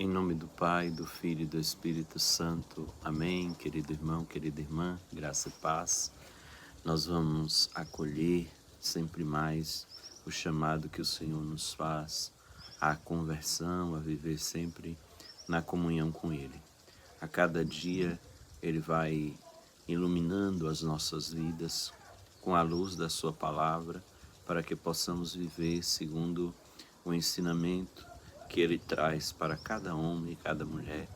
Em nome do Pai, do Filho e do Espírito Santo. Amém. Querido irmão, querida irmã, graça e paz. Nós vamos acolher sempre mais o chamado que o Senhor nos faz à conversão, a viver sempre na comunhão com Ele. A cada dia Ele vai iluminando as nossas vidas com a luz da Sua palavra, para que possamos viver segundo o ensinamento que Ele traz para cada homem e cada mulher,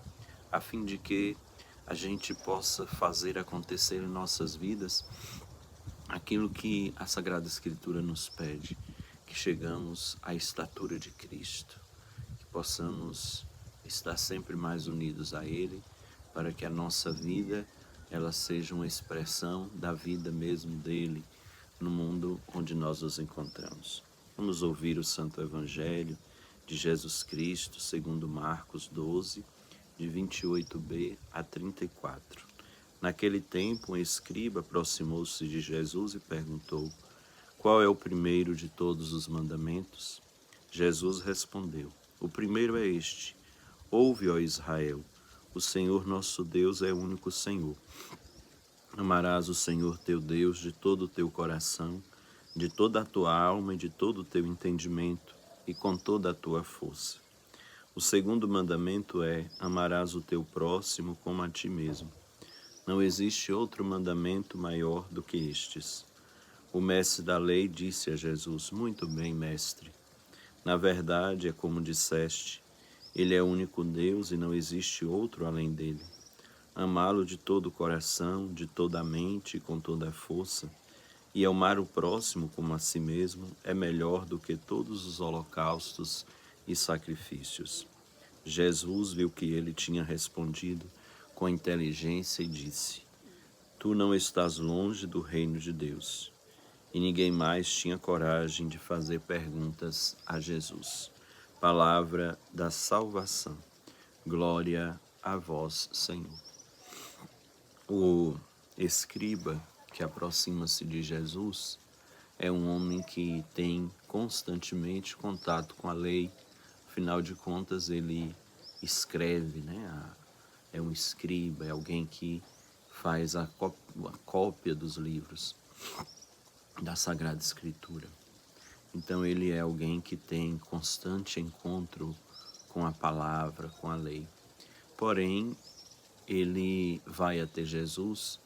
a fim de que a gente possa fazer acontecer em nossas vidas aquilo que a Sagrada Escritura nos pede, que chegamos à estatura de Cristo, que possamos estar sempre mais unidos a Ele, para que a nossa vida ela seja uma expressão da vida mesmo dele no mundo onde nós nos encontramos. Vamos ouvir o Santo Evangelho de Jesus Cristo, segundo Marcos 12, de 28b a 34. Naquele tempo, um escriba aproximou-se de Jesus e perguntou: qual é o primeiro de todos os mandamentos? Jesus respondeu: o primeiro é este: ouve, ó Israel, o Senhor nosso Deus é o único Senhor. Amarás o Senhor teu Deus de todo o teu coração, de toda a tua alma e de todo o teu entendimento e com toda a tua força. O segundo mandamento é: amarás o teu próximo como a ti mesmo. Não existe outro mandamento maior do que estes. O mestre da lei disse a Jesus: muito bem, mestre. Na verdade, é como disseste, ele é o único Deus e não existe outro além dele. Amá-lo de todo o coração, de toda a mente e com toda a força, e amar o próximo como a si mesmo é melhor do que todos os holocaustos e sacrifícios. Jesus viu que ele tinha respondido com inteligência e disse: tu não estás longe do reino de Deus. E ninguém mais tinha coragem de fazer perguntas a Jesus. Palavra da salvação. Glória a vós, Senhor. O escriba que aproxima-se de Jesus é um homem que tem constantemente contato com a lei. Afinal de contas, ele escreve, né? É um escriba, é alguém que faz a cópia dos livros da Sagrada Escritura. Então ele é alguém que tem constante encontro com a palavra, com a lei. Porém, ele vai até Jesus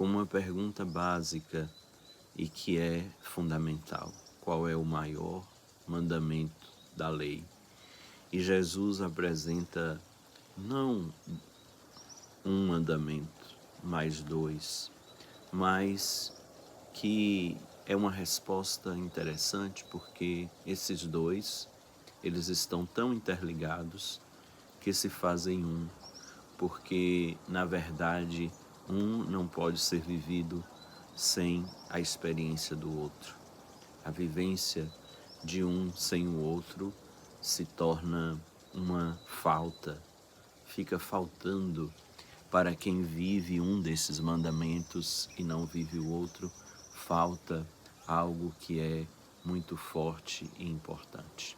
com uma pergunta básica e que é fundamental: qual é o maior mandamento da lei? E Jesus apresenta não um mandamento, mais dois, mas que é uma resposta interessante, porque esses dois, eles estão tão interligados que se fazem um, porque, na verdade, um não pode ser vivido sem a experiência do outro. A vivência de um sem o outro se torna uma falta, fica faltando para quem vive um desses mandamentos e não vive o outro, falta algo que é muito forte e importante.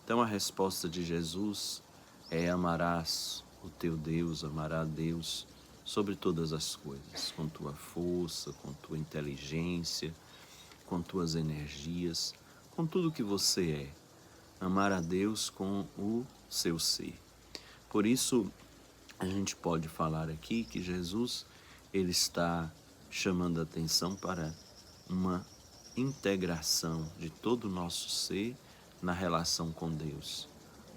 Então a resposta de Jesus é: amarás o teu Deus, amará a Deus sobre todas as coisas, com tua força, com tua inteligência, com tuas energias, com tudo que você é. Amar a Deus com o seu ser. Por isso, a gente pode falar aqui que Jesus, ele está chamando a atenção para uma integração de todo o nosso ser na relação com Deus.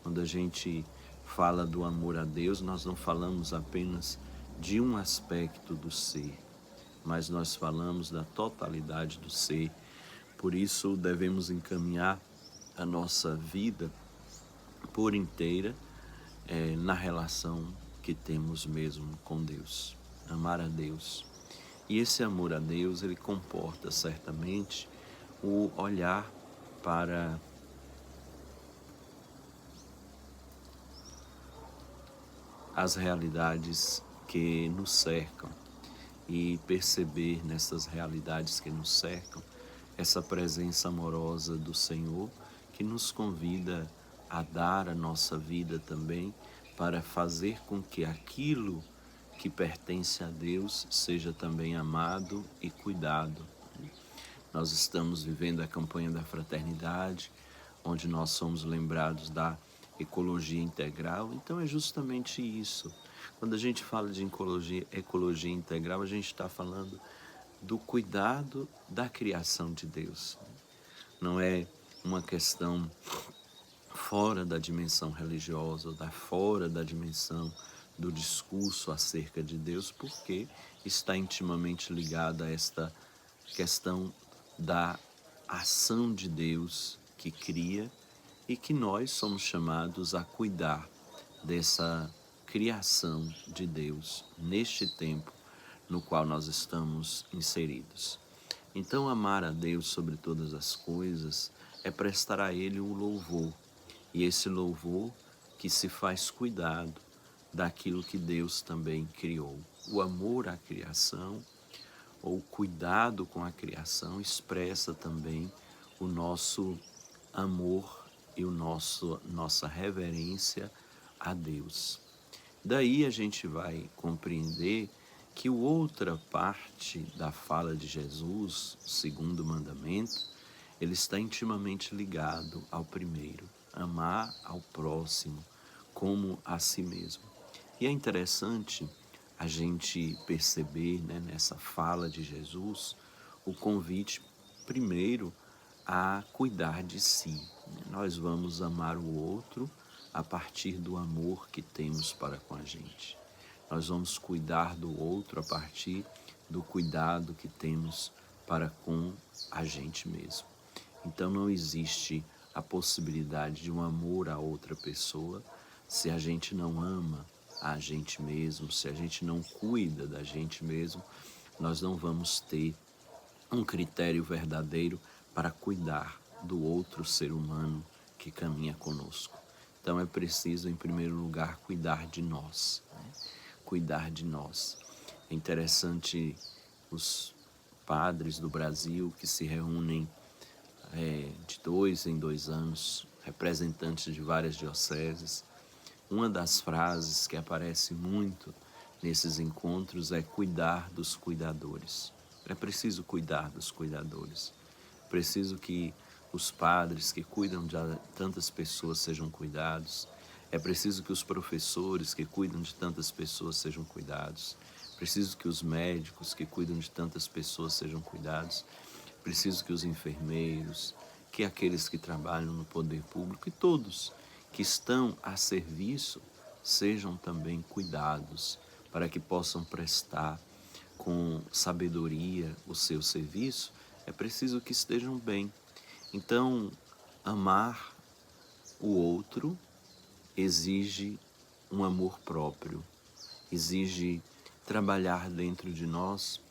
Quando a gente fala do amor a Deus, nós não falamos apenas de um aspecto do ser, mas nós falamos da totalidade do ser. Por isso, devemos encaminhar a nossa vida por inteira na relação que temos mesmo com Deus. Amar a Deus. E esse amor a Deus, ele comporta certamente o olhar para as realidades que nos cercam e perceber nessas realidades que nos cercam essa presença amorosa do Senhor que nos convida a dar a nossa vida também para fazer com que aquilo que pertence a Deus seja também amado e cuidado. Nós estamos vivendo a campanha da fraternidade, onde nós somos lembrados da ecologia integral. Então é justamente isso. Quando a gente fala de ecologia integral, a gente está falando do cuidado da criação de Deus. Não é uma questão fora da dimensão religiosa, ou fora da dimensão do discurso acerca de Deus, porque está intimamente ligada a esta questão da ação de Deus que cria e que nós somos chamados a cuidar dessa criação de Deus neste tempo no qual nós estamos inseridos. Então, amar a Deus sobre todas as coisas é prestar a Ele o louvor, e esse louvor que se faz cuidado daquilo que Deus também criou. O amor à criação, ou cuidado com a criação, expressa também o nosso amor e nossa reverência a Deus. Daí a gente vai compreender que a outra parte da fala de Jesus, o segundo mandamento, ele está intimamente ligado ao primeiro, amar ao próximo como a si mesmo. E é interessante a gente perceber, né, nessa fala de Jesus, o convite primeiro a cuidar de si. Nós vamos amar o outro a partir do amor que temos para com a gente. Nós vamos cuidar do outro a partir do cuidado que temos para com a gente mesmo. Então não existe a possibilidade de um amor a outra pessoa se a gente não ama a gente mesmo, se a gente não cuida da gente mesmo, nós não vamos ter um critério verdadeiro para cuidar do outro ser humano que caminha conosco. Então é preciso, em primeiro lugar, cuidar de nós, né? Cuidar de nós. É interessante os padres do Brasil que se reúnem de 2 em 2 anos, representantes de várias dioceses. Uma das frases que aparece muito nesses encontros é cuidar dos cuidadores. É preciso cuidar dos cuidadores. É preciso que os padres que cuidam de tantas pessoas sejam cuidados. É preciso que os professores que cuidam de tantas pessoas sejam cuidados. É preciso que os médicos que cuidam de tantas pessoas sejam cuidados. É preciso que os enfermeiros, que aqueles que trabalham no poder público e todos que estão a serviço sejam também cuidados para que possam prestar com sabedoria o seu serviço. É preciso que estejam bem. Então, amar o outro exige um amor próprio, exige trabalhar dentro de nós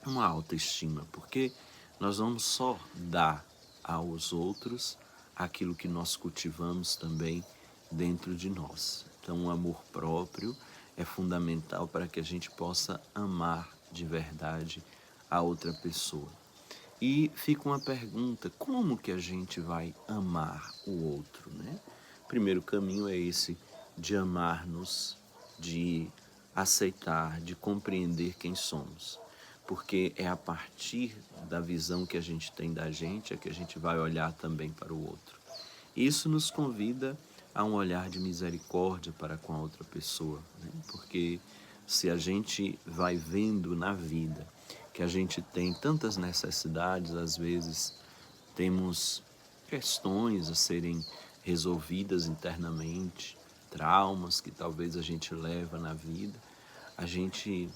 uma autoestima, porque nós vamos só dar aos outros aquilo que nós cultivamos também dentro de nós. Então, o amor próprio é fundamental para que a gente possa amar de verdade a outra pessoa. E fica uma pergunta: como que a gente vai amar o outro, né? O primeiro caminho é esse de amar-nos, de aceitar, de compreender quem somos. Porque é a partir da visão que a gente tem da gente é que a gente vai olhar também para o outro. Isso nos convida a um olhar de misericórdia para com a outra pessoa, né? Porque se a gente vai vendo na vida que a gente tem tantas necessidades, às vezes temos questões a serem resolvidas internamente, traumas que talvez a gente leva na vida, a gente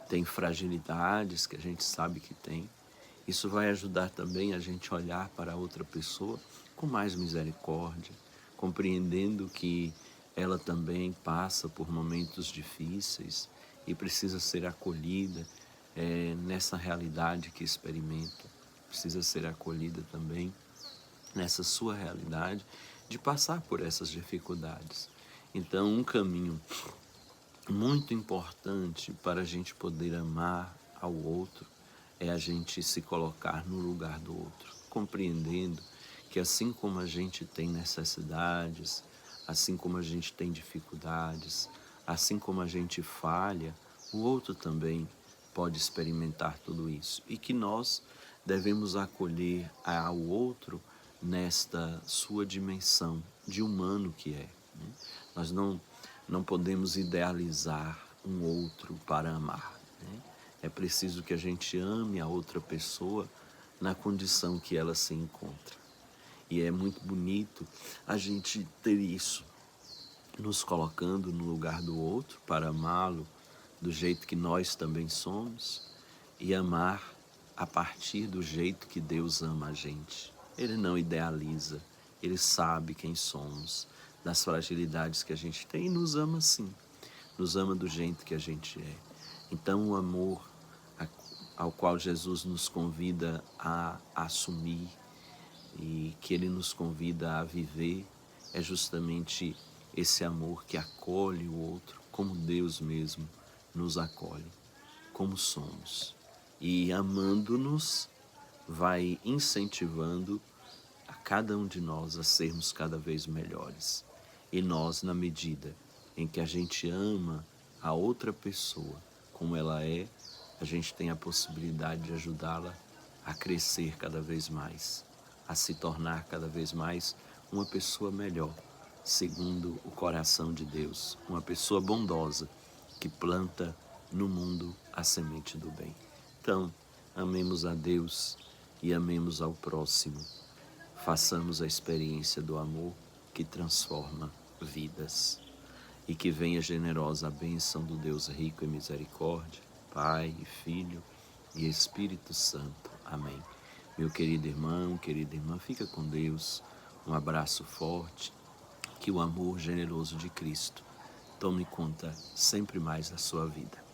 tem fragilidades que a gente sabe que tem. Isso vai ajudar também a gente olhar para a outra pessoa com mais misericórdia, compreendendo que ela também passa por momentos difíceis e precisa ser acolhida nessa realidade que experimenta. Precisa ser acolhida também nessa sua realidade de passar por essas dificuldades. Então, um caminho muito importante para a gente poder amar ao outro é a gente se colocar no lugar do outro, compreendendo que assim como a gente tem necessidades, assim como a gente tem dificuldades, assim como a gente falha, o outro também pode experimentar tudo isso. E que nós devemos acolher ao outro nesta sua dimensão de humano que é, né? Nós não podemos idealizar um outro para amar, né? É preciso que a gente ame a outra pessoa na condição que ela se encontra. E é muito bonito a gente ter isso, nos colocando no lugar do outro para amá-lo do jeito que nós também somos e amar a partir do jeito que Deus ama a gente. Ele não idealiza, ele sabe quem somos, das fragilidades que a gente tem e nos ama sim, nos ama do jeito que a gente é. Então o amor ao qual Jesus nos convida a assumir e que Ele nos convida a viver é justamente esse amor que acolhe o outro como Deus mesmo nos acolhe, como somos. E amando-nos, vai incentivando a cada um de nós a sermos cada vez melhores. E nós, na medida em que a gente ama a outra pessoa como ela é, a gente tem a possibilidade de ajudá-la a crescer cada vez mais, a se tornar cada vez mais uma pessoa melhor, segundo o coração de Deus, uma pessoa bondosa que planta no mundo a semente do bem. Então, amemos a Deus e amemos ao próximo. Façamos a experiência do amor que transforma vidas. E que venha generosa a bênção do Deus rico em misericórdia, Pai, Filho e Espírito Santo. Amém. Meu querido irmão, querida irmã, fica com Deus. Um abraço forte. Que o amor generoso de Cristo tome conta sempre mais da sua vida.